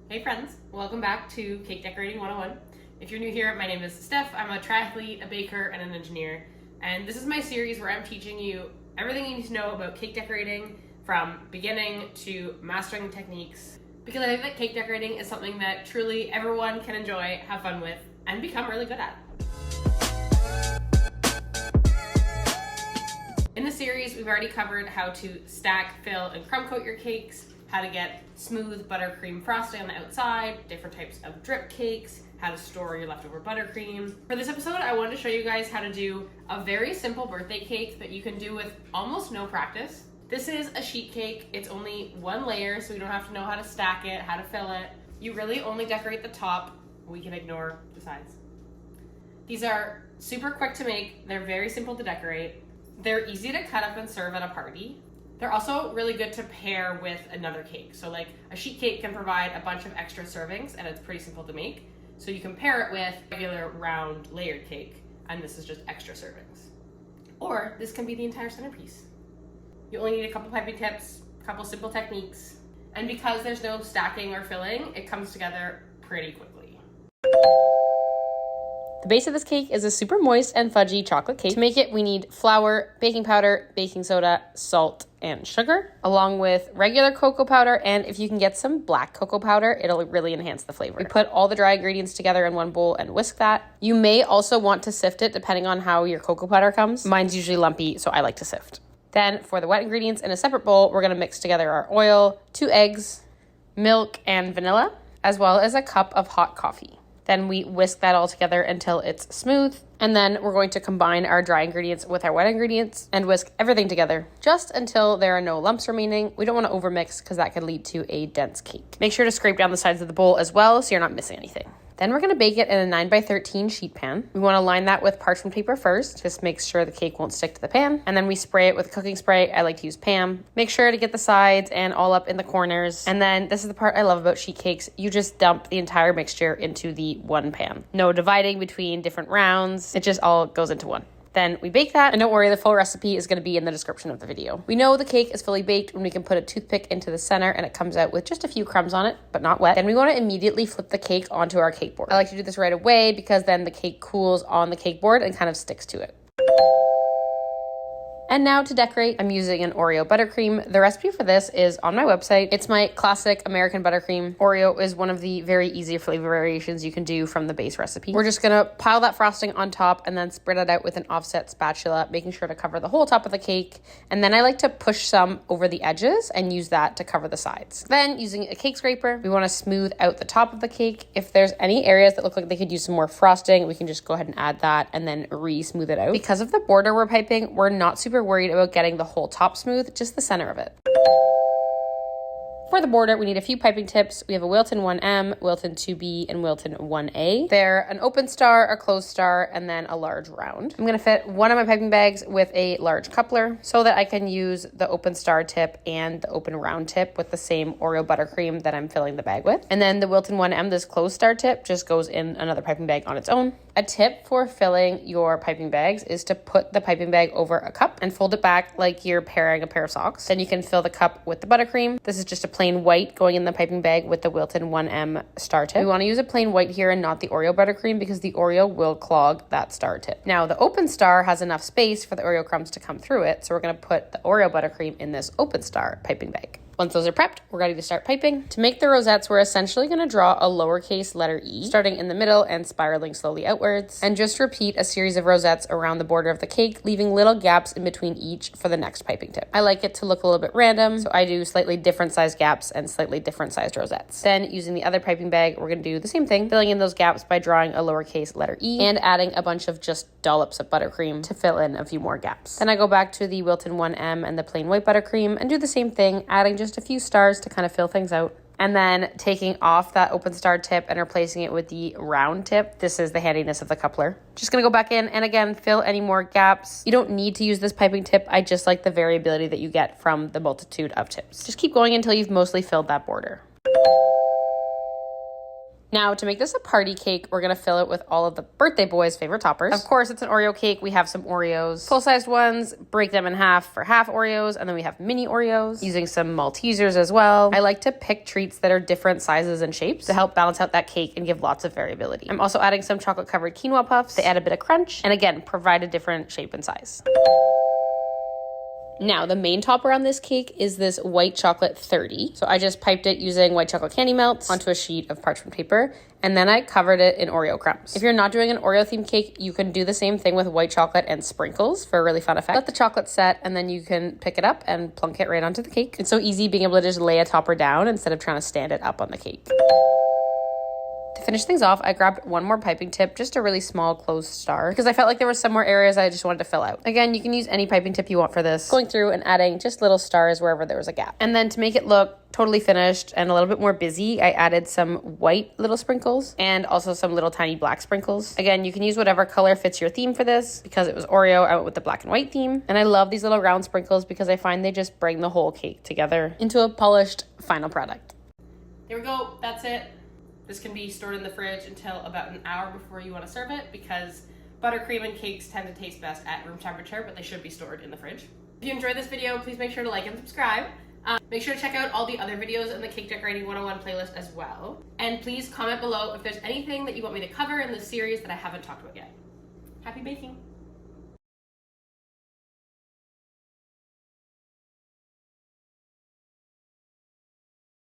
Hey friends, welcome back to Cake Decorating 101. If you're new here, my name is Steph. I'm a triathlete, a baker, and an engineer. And this is my series where I'm teaching you everything you need to know about cake decorating from beginning to mastering the techniques. Because I think that cake decorating is something that truly everyone can enjoy, have fun with, and become really good at. In the series, we've already covered how to stack, fill, and crumb coat your cakes, how to get smooth buttercream frosting on the outside, different types of drip cakes, how to store your leftover buttercream. For this episode, I wanted to show you guys how to do a very simple birthday cake that you can do with almost no practice. This is a sheet cake. It's only one layer, so you don't have to know how to stack it, how to fill it. You really only decorate the top. We can ignore the sides. These are super quick to make. They're very simple to decorate. They're easy to cut up and serve at a party. They're also really good to pair with another cake. So like a sheet cake can provide a bunch of extra servings and it's pretty simple to make. So you can pair it with regular round layered cake and this is just extra servings. Or this can be the entire centerpiece. You only need a couple piping tips, a couple simple techniques. And because there's no stacking or filling, it comes together pretty quickly. The base of this cake is a super moist and fudgy chocolate cake. To make it, we need flour, baking powder, baking soda, salt, and sugar, along with regular cocoa powder, and if you can get some black cocoa powder, it'll really enhance the flavor. We put all the dry ingredients together in one bowl and whisk that. You may also want to sift it depending on how your cocoa powder comes. Mine's usually lumpy, so I like to sift. Then for the wet ingredients in a separate bowl, we're gonna mix together our oil, 2 eggs, milk, and vanilla, as well as a cup of hot coffee. Then we whisk that all together until it's smooth. And then we're going to combine our dry ingredients with our wet ingredients and whisk everything together just until there are no lumps remaining. We don't want to overmix because that could lead to a dense cake. Make sure to scrape down the sides of the bowl as well so you're not missing anything. Then we're going to bake it in a 9x13 sheet pan. We want to line that with parchment paper first. Just make sure the cake won't stick to the pan. And then we spray it with cooking spray. I like to use Pam. Make sure to get the sides and all up in the corners. And then this is the part I love about sheet cakes. You just dump the entire mixture into the one pan. No dividing between different rounds. It just all goes into one. Then we bake that, and don't worry, the full recipe is going to be in the description of the video. We know the cake is fully baked when we can put a toothpick into the center and it comes out with just a few crumbs on it, but not wet. Then we want to immediately flip the cake onto our cake board. I like to do this right away because then the cake cools on the cake board and kind of sticks to it. And now to decorate, I'm using an Oreo buttercream. The recipe for this is on my website. It's my classic American buttercream. Oreo is one of the very easy flavor variations you can do from the base recipe. We're just gonna pile that frosting on top and then spread it out with an offset spatula, making sure to cover the whole top of the cake. And then I like to push some over the edges and use that to cover the sides. Then using a cake scraper, we wanna smooth out the top of the cake. If there's any areas that look like they could use some more frosting, we can just go ahead and add that and then re-smooth it out. Because of the border we're piping, we're not super worried about getting the whole top smooth, just the center of it. For the border, we need a few piping tips. We have a Wilton 1M, Wilton 2B, and Wilton 1A. They're an open star, a closed star, and then a large round. I'm gonna fit one of my piping bags with a large coupler so that I can use the open star tip and the open round tip with the same Oreo buttercream that I'm filling the bag with. And then the Wilton 1M, this closed star tip, just goes in another piping bag on its own. A tip for filling your piping bags is to put the piping bag over a cup and fold it back like you're pairing a pair of socks. Then you can fill the cup with the buttercream. This is just a plain white going in the piping bag with the Wilton 1M star tip. We want to use a plain white here and not the Oreo buttercream because the Oreo will clog that star tip. Now the open star has enough space for the Oreo crumbs to come through it, so we're going to put the Oreo buttercream in this open star piping bag. Once those are prepped, we're ready to start piping. To make the rosettes, we're essentially going to draw a lowercase letter E, starting in the middle and spiraling slowly outwards, and just repeat a series of rosettes around the border of the cake, leaving little gaps in between each for the next piping tip. I like it to look a little bit random, so I do slightly different sized gaps and slightly different sized rosettes. Then, using the other piping bag, we're going to do the same thing, filling in those gaps by drawing a lowercase letter E and adding a bunch of just dollops of buttercream to fill in a few more gaps. Then I go back to the Wilton 1M and the plain white buttercream and do the same thing, adding just a few stars to kind of fill things out. And then taking off that open star tip and replacing it with the round tip. This is the handiness of the coupler. Just gonna go back in and again, fill any more gaps. You don't need to use this piping tip. I just like the variability that you get from the multitude of tips. Just keep going until you've mostly filled that border. Now, to make this a party cake, we're gonna fill it with all of the birthday boys' favorite toppers. Of course, it's an Oreo cake. We have some Oreos, full-sized ones, break them in half for half Oreos, and then we have mini Oreos, using some Maltesers as well. I like to pick treats that are different sizes and shapes to help balance out that cake and give lots of variability. I'm also adding some chocolate-covered quinoa puffs. They add a bit of crunch, and again, provide a different shape and size. Now, the main topper on this cake is this white chocolate 30. So I just piped it using white chocolate candy melts onto a sheet of parchment paper, and then I covered it in Oreo crumbs. If you're not doing an Oreo themed cake, you can do the same thing with white chocolate and sprinkles for a really fun effect. Let the chocolate set, and then you can pick it up and plunk it right onto the cake. It's so easy being able to just lay a topper down instead of trying to stand it up on the cake. To finish things off, I grabbed one more piping tip, just a really small closed star, because I felt like there were some more areas I just wanted to fill out. Again, you can use any piping tip you want for this, going through and adding just little stars wherever there was a gap. And then to make it look totally finished and a little bit more busy, I added some white little sprinkles and also some little tiny black sprinkles. Again, you can use whatever color fits your theme for this. Because it was Oreo, I went with the black and white theme. And I love these little round sprinkles because I find they just bring the whole cake together into a polished final product. There we go, that's it. This can be stored in the fridge until about an hour before you want to serve it, because buttercream and cakes tend to taste best at room temperature, but they should be stored in the fridge. If you enjoyed this video, please make sure to like and subscribe. Make sure to check out all the other videos in the Cake Decorating 101 playlist as well. And please comment below if there's anything that you want me to cover in this series that I haven't talked about yet. Happy baking!